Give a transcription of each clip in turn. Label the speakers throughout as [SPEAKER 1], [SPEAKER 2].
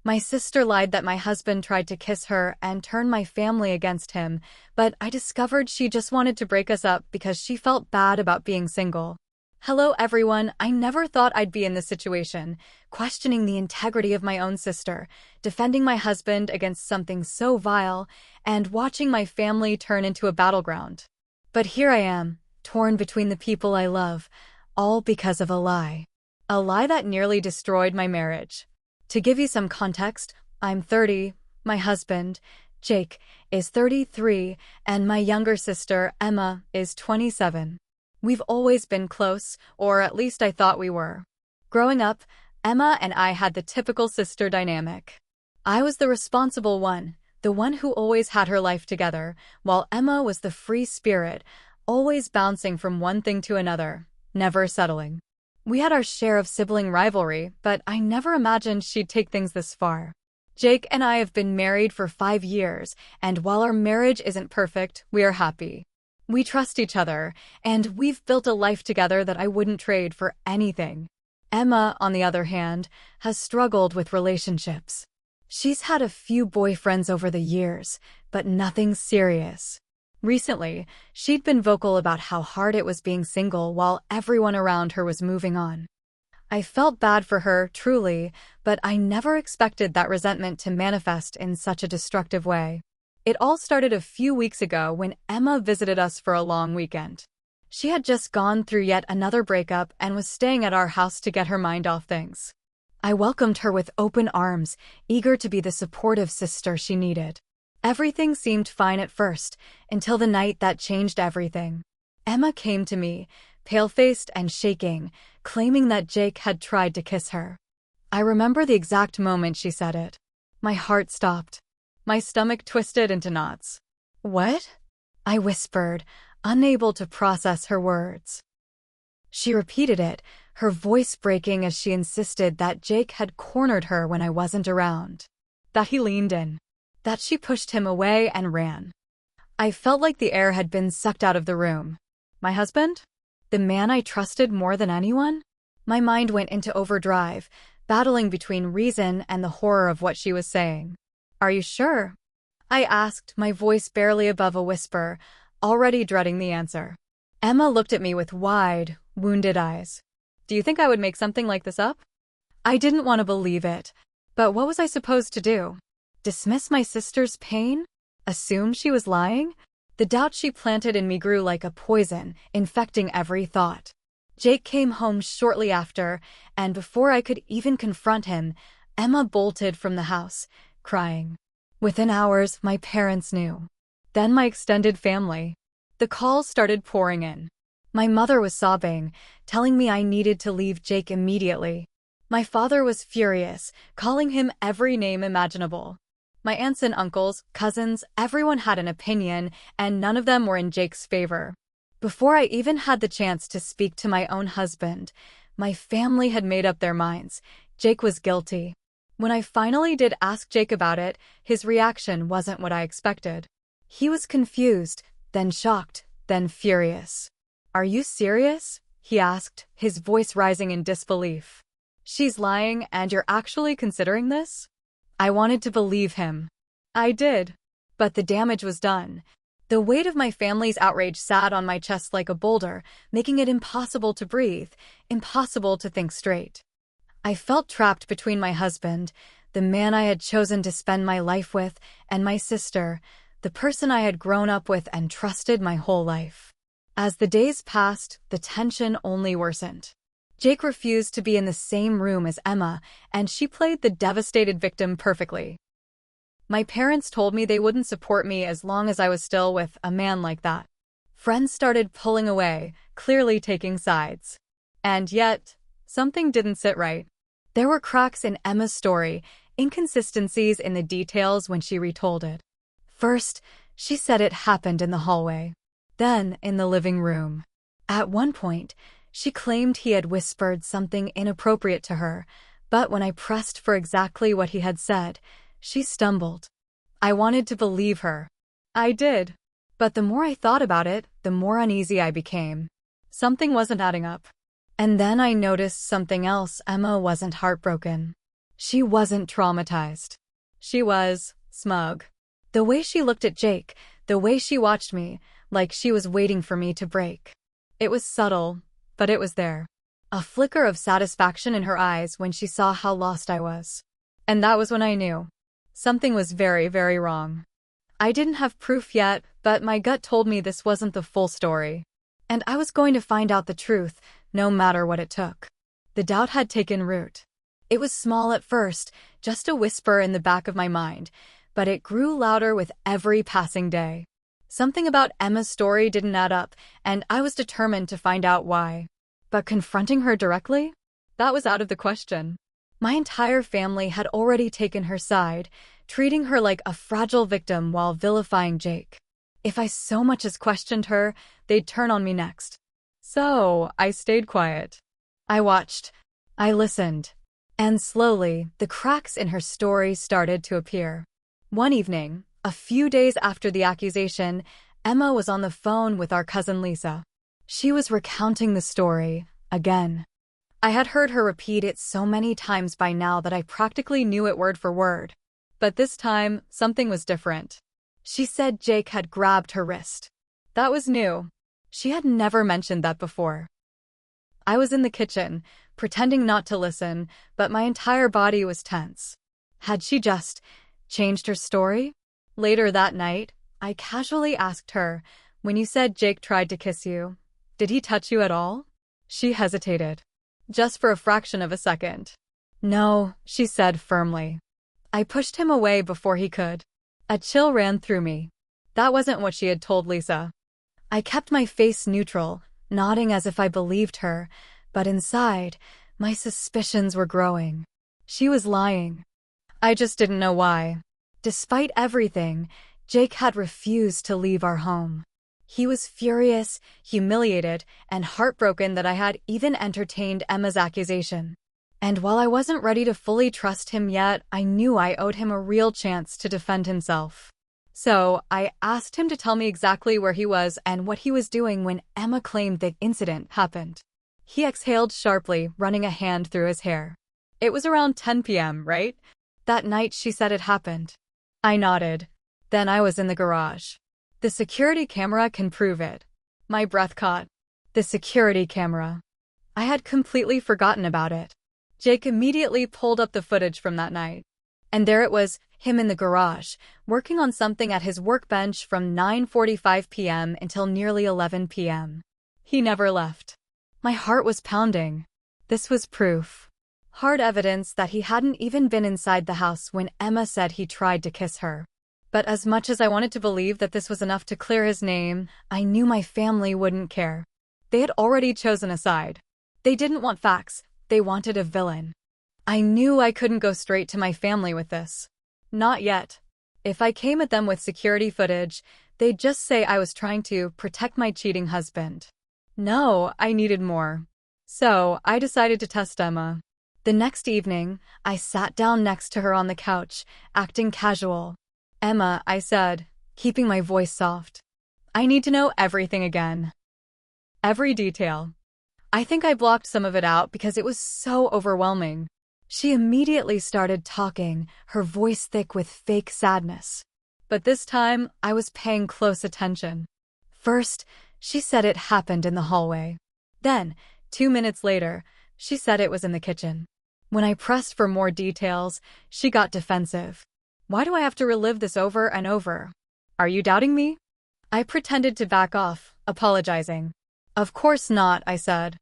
[SPEAKER 1] My sister lied that my husband tried to kiss her and turn my family against him, but I discovered she just wanted to break us up because she felt bad about being single. Hello everyone, I never thought I'd be in this situation, questioning the integrity of my own sister, defending my husband against something so vile, and watching my family turn into a battleground. But here I am, torn between the people I love, all because of a lie. A lie that nearly destroyed my marriage. To give you some context, I'm 30, my husband, Jake, is 33, and my younger sister, Emma, is 27. We've always been close, or at least I thought we were. Growing up, Emma and I had the typical sister dynamic. I was the responsible one, the one who always had her life together, while Emma was the free spirit, always bouncing from one thing to another, never settling. We had our share of sibling rivalry, but I never imagined she'd take things this far. Jake and I have been married for 5 years, and while our marriage isn't perfect, we are happy. We trust each other, and we've built a life together that I wouldn't trade for anything. Emma, on the other hand, has struggled with relationships. She's had a few boyfriends over the years, but nothing serious. Recently, she'd been vocal about how hard it was being single while everyone around her was moving on. I felt bad for her, truly, but I never expected that resentment to manifest in such a destructive way. It all started a few weeks ago when Emma visited us for a long weekend. She had just gone through yet another breakup and was staying at our house to get her mind off things. I welcomed her with open arms, eager to be the supportive sister she needed. Everything seemed fine at first, until the night that changed everything. Emma came to me, pale-faced and shaking, claiming that Jake had tried to kiss her. I remember the exact moment she said it. My heart stopped. My stomach twisted into knots. "What?" I whispered, unable to process her words. She repeated it, her voice breaking as she insisted that Jake had cornered her when I wasn't around. That he leaned in. That she pushed him away and ran. I felt like the air had been sucked out of the room. My husband? The man I trusted more than anyone? My mind went into overdrive, battling between reason and the horror of what she was saying. "Are you sure?" I asked, my voice barely above a whisper, already dreading the answer. Emma looked at me with wide, wounded eyes. "Do you think I would make something like this up?" I didn't want to believe it, but what was I supposed to do? Dismiss my sister's pain? Assume she was lying? The doubt she planted in me grew like a poison, infecting every thought. Jake came home shortly after, and before I could even confront him, Emma bolted from the house, crying. Within hours, my parents knew. Then my extended family. The calls started pouring in. My mother was sobbing, telling me I needed to leave Jake immediately. My father was furious, calling him every name imaginable. My aunts and uncles, cousins, everyone had an opinion, and none of them were in Jake's favor. Before I even had the chance to speak to my own husband, my family had made up their minds. Jake was guilty. When I finally did ask Jake about it, his reaction wasn't what I expected. He was confused, then shocked, then furious. "Are you serious?" he asked, his voice rising in disbelief. "She's lying, and you're actually considering this?" I wanted to believe him. I did. But the damage was done. The weight of my family's outrage sat on my chest like a boulder, making it impossible to breathe, impossible to think straight. I felt trapped between my husband, the man I had chosen to spend my life with, and my sister, the person I had grown up with and trusted my whole life. As the days passed, the tension only worsened. Jake refused to be in the same room as Emma, and she played the devastated victim perfectly. My parents told me they wouldn't support me as long as I was still with a man like that. Friends started pulling away, clearly taking sides. And yet, something didn't sit right. There were cracks in Emma's story, inconsistencies in the details when she retold it. First, she said it happened in the hallway. Then, in the living room. At one point, she claimed he had whispered something inappropriate to her, but when I pressed for exactly what he had said, she stumbled. I wanted to believe her. I did. But the more I thought about it, the more uneasy I became. Something wasn't adding up. And then I noticed something else. Emma wasn't heartbroken. She wasn't traumatized. She was smug. The way she looked at Jake, the way she watched me, like she was waiting for me to break. It was subtle, but it was there. A flicker of satisfaction in her eyes when she saw how lost I was. And that was when I knew. Something was very, very wrong. I didn't have proof yet, but my gut told me this wasn't the full story. And I was going to find out the truth, no matter what it took. The doubt had taken root. It was small at first, just a whisper in the back of my mind, but it grew louder with every passing day. Something about Emma's story didn't add up, and I was determined to find out why. But confronting her directly? That was out of the question. My entire family had already taken her side, treating her like a fragile victim while vilifying Jake. If I so much as questioned her, they'd turn on me next. So, I stayed quiet. I watched. I listened. And slowly, the cracks in her story started to appear. One evening, a few days after the accusation, Emma was on the phone with our cousin Lisa. She was recounting the story, again. I had heard her repeat it so many times by now that I practically knew it word for word. But this time, something was different. She said Jake had grabbed her wrist. That was new. She had never mentioned that before. I was in the kitchen, pretending not to listen, but my entire body was tense. Had she just changed her story? Later that night, I casually asked her, "When you said Jake tried to kiss you, did he touch you at all?" She hesitated. Just for a fraction of a second. "No," she said firmly. I pushed him away before he could. A chill ran through me. That wasn't what she had told Lisa. I kept my face neutral, nodding as if I believed her, but inside, my suspicions were growing. She was lying. I just didn't know why. Despite everything, Jake had refused to leave our home. He was furious, humiliated, and heartbroken that I had even entertained Emma's accusation. And while I wasn't ready to fully trust him yet, I knew I owed him a real chance to defend himself. So, I asked him to tell me exactly where he was and what he was doing when Emma claimed the incident happened. He exhaled sharply, running a hand through his hair. "It was around 10 p.m., right? That night she said it happened." I nodded. "Then I was in the garage. The security camera can prove it." My breath caught. The security camera. I had completely forgotten about it. Jake immediately pulled up the footage from that night. And there it was, him in the garage, working on something at his workbench from 9:45 p.m. until nearly 11 p.m. He never left. My heart was pounding. This was proof. Hard evidence that he hadn't even been inside the house when Emma said he tried to kiss her. But as much as I wanted to believe that this was enough to clear his name, I knew my family wouldn't care. They had already chosen a side. They didn't want facts, they wanted a villain. I knew I couldn't go straight to my family with this. Not yet. If I came at them with security footage, they'd just say I was trying to protect my cheating husband. No, I needed more. So, I decided to test Emma. The next evening, I sat down next to her on the couch, acting casual. "Emma," I said, keeping my voice soft. "I need to know everything again. Every detail." I think I blocked some of it out because it was so overwhelming. She immediately started talking, her voice thick with fake sadness. But this time, I was paying close attention. First, she said it happened in the hallway. Then, 2 minutes later, she said it was in the kitchen. When I pressed for more details, she got defensive. "Why do I have to relive this over and over? Are you doubting me?" I pretended to back off, apologizing. "Of course not," I said.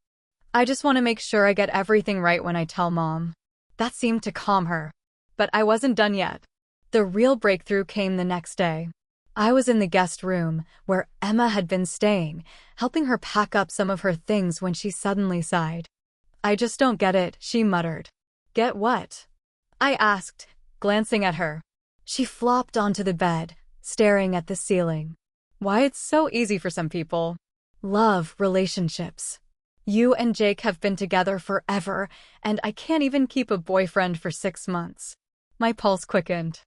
[SPEAKER 1] "I just want to make sure I get everything right when I tell Mom." That seemed to calm her. But I wasn't done yet. The real breakthrough came the next day. I was in the guest room, where Emma had been staying, helping her pack up some of her things when she suddenly sighed. "I just don't get it," she muttered. "Get what?" I asked, glancing at her. She flopped onto the bed, staring at the ceiling. "Why, it's so easy for some people. Love, relationships. You and Jake have been together forever, and I can't even keep a boyfriend for 6 months." My pulse quickened.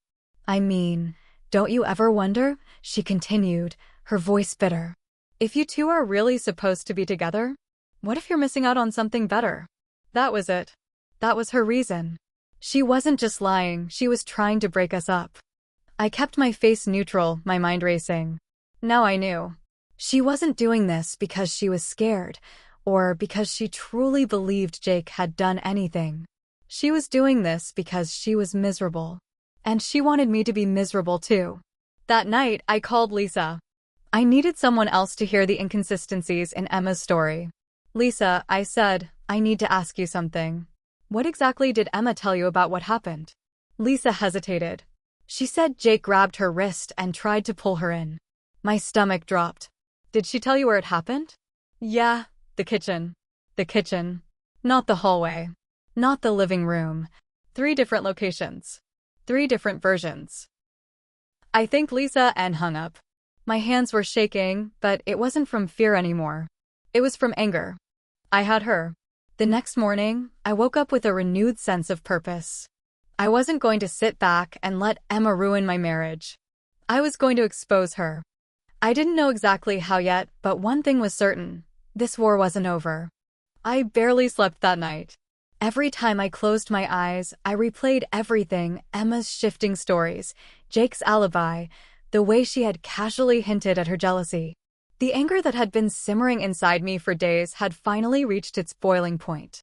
[SPEAKER 1] "I mean, don't you ever wonder?" she continued, her voice bitter. "If you two are really supposed to be together, what if you're missing out on something better?" That was it. That was her reason. She wasn't just lying, she was trying to break us up. I kept my face neutral, my mind racing. Now I knew. She wasn't doing this because she was scared, or because she truly believed Jake had done anything. She was doing this because she was miserable. And she wanted me to be miserable too. That night, I called Lisa. I needed someone else to hear the inconsistencies in Emma's story. Lisa, I said, I need to ask you something. What exactly did Emma tell you about what happened? Lisa hesitated. She said Jake grabbed her wrist and tried to pull her in. My stomach dropped. Did she tell you where it happened? Yeah, the kitchen. The kitchen. Not the hallway. Not the living room. 3 different locations. 3 different versions. I thanked Lisa and hung up. My hands were shaking, but it wasn't from fear anymore. It was from anger. I had her. The next morning, I woke up with a renewed sense of purpose. I wasn't going to sit back and let Emma ruin my marriage. I was going to expose her. I didn't know exactly how yet, but one thing was certain. This war wasn't over. I barely slept that night. Every time I closed my eyes, I replayed everything, Emma's shifting stories, Jake's alibi, the way she had casually hinted at her jealousy. The anger that had been simmering inside me for days had finally reached its boiling point.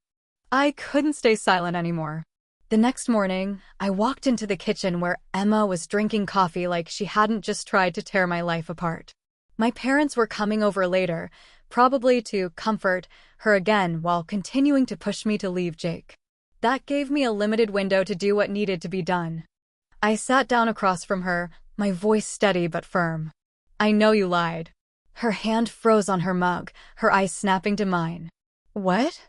[SPEAKER 1] I couldn't stay silent anymore. The next morning, I walked into the kitchen where Emma was drinking coffee like she hadn't just tried to tear my life apart. My parents were coming over later, probably to comfort her again while continuing to push me to leave Jake. That gave me a limited window to do what needed to be done. I sat down across from her, my voice steady but firm. I know you lied. Her hand froze on her mug, her eyes snapping to mine. What?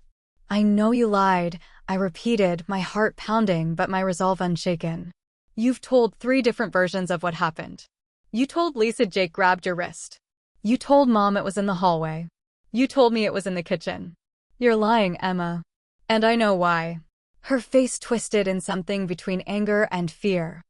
[SPEAKER 1] I know you lied, I repeated, my heart pounding but my resolve unshaken. You've told 3 different versions of what happened. You told Lisa Jake grabbed your wrist. You told Mom it was in the hallway. You told me it was in the kitchen. You're lying, Emma. And I know why. Her face twisted in something between anger and fear.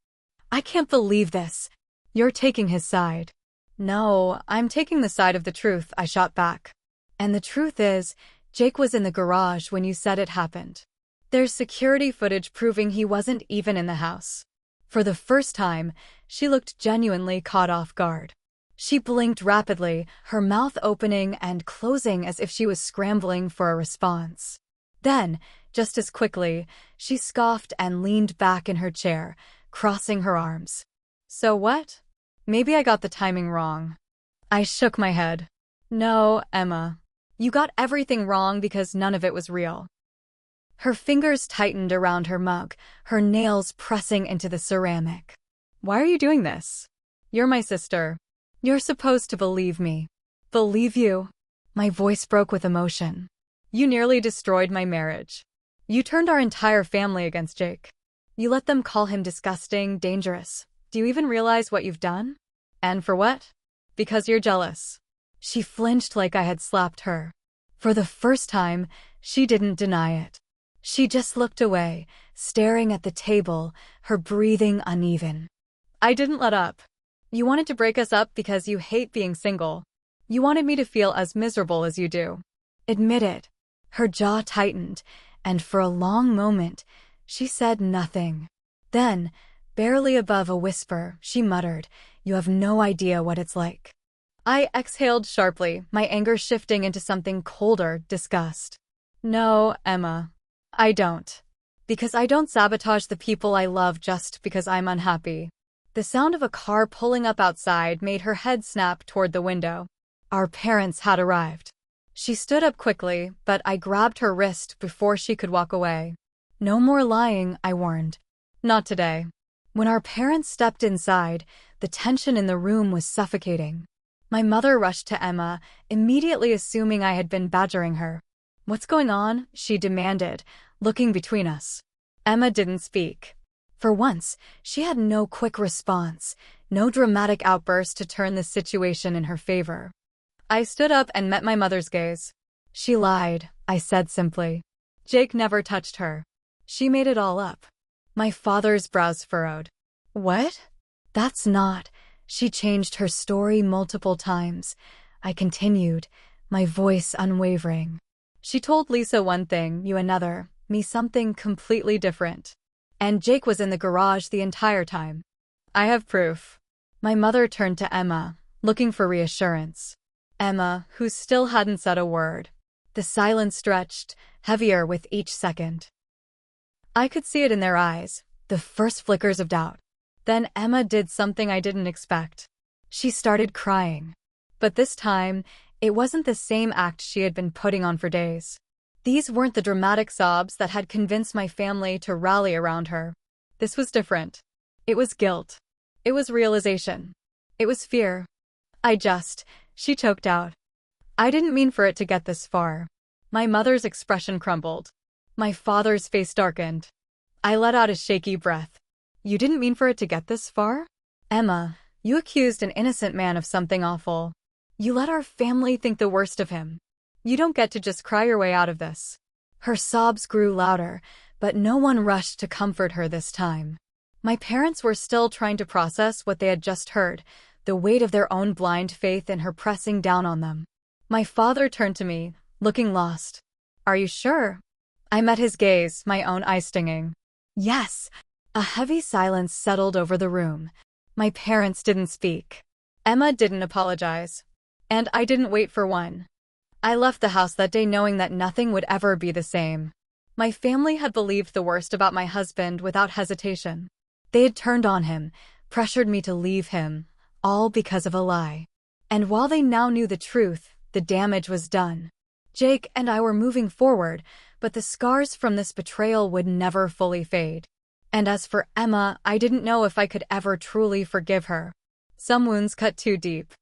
[SPEAKER 1] I can't believe this. You're taking his side. No, I'm taking the side of the truth, I shot back. And the truth is, Jake was in the garage when you said it happened. There's security footage proving he wasn't even in the house. For the first time, she looked genuinely caught off guard. She blinked rapidly, her mouth opening and closing as if she was scrambling for a response. Then, just as quickly, she scoffed and leaned back in her chair, crossing her arms. So what? Maybe I got the timing wrong. I shook my head. No, Emma. You got everything wrong because none of it was real. Her fingers tightened around her mug, her nails pressing into the ceramic. Why are you doing this? You're my sister. You're supposed to believe me. Believe you? My voice broke with emotion. You nearly destroyed my marriage. You turned our entire family against Jake. You let them call him disgusting, dangerous. Do you even realize what you've done? And for what? Because you're jealous. She flinched like I had slapped her. For the first time, she didn't deny it. She just looked away, staring at the table, her breathing uneven. I didn't let up. You wanted to break us up because you hate being single. You wanted me to feel as miserable as you do. Admit it. Her jaw tightened, and for a long moment, she said nothing. Then, barely above a whisper, she muttered, "You have no idea what it's like." I exhaled sharply, my anger shifting into something colder, disgust. No, Emma. I don't. Because I don't sabotage the people I love just because I'm unhappy. The sound of a car pulling up outside made her head snap toward the window. Our parents had arrived. She stood up quickly, but I grabbed her wrist before she could walk away. No more lying, I warned. Not today. When our parents stepped inside, the tension in the room was suffocating. My mother rushed to Emma, immediately assuming I had been badgering her. What's going on? She demanded, looking between us. Emma didn't speak. For once, she had no quick response, no dramatic outburst to turn the situation in her favor. I stood up and met my mother's gaze. She lied, I said simply. Jake never touched her. She made it all up. My father's brows furrowed. What? That's not. She changed her story multiple times. I continued, my voice unwavering. She told Lisa one thing, you another, me something completely different. And Jake was in the garage the entire time. I have proof. My mother turned to Emma, looking for reassurance. Emma, who still hadn't said a word. The silence stretched, heavier with each second. I could see it in their eyes, the first flickers of doubt. Then Emma did something I didn't expect. She started crying. But this time, it wasn't the same act she had been putting on for days. These weren't the dramatic sobs that had convinced my family to rally around her. This was different. It was guilt. It was realization. It was fear. She choked out. I didn't mean for it to get this far. My mother's expression crumbled. My father's face darkened. I let out a shaky breath. You didn't mean for it to get this far? Emma, you accused an innocent man of something awful. You let our family think the worst of him. You don't get to just cry your way out of this. Her sobs grew louder, but no one rushed to comfort her this time. My parents were still trying to process what they had just heard, the weight of their own blind faith in her pressing down on them. My father turned to me, looking lost. Are you sure? I met his gaze, my own eye stinging. Yes. A heavy silence settled over the room. My parents didn't speak. Emma didn't apologize. And I didn't wait for one. I left the house that day knowing that nothing would ever be the same. My family had believed the worst about my husband without hesitation. They had turned on him, pressured me to leave him, all because of a lie. And while they now knew the truth, the damage was done. Jake and I were moving forward, but the scars from this betrayal would never fully fade. And as for Emma, I didn't know if I could ever truly forgive her. Some wounds cut too deep.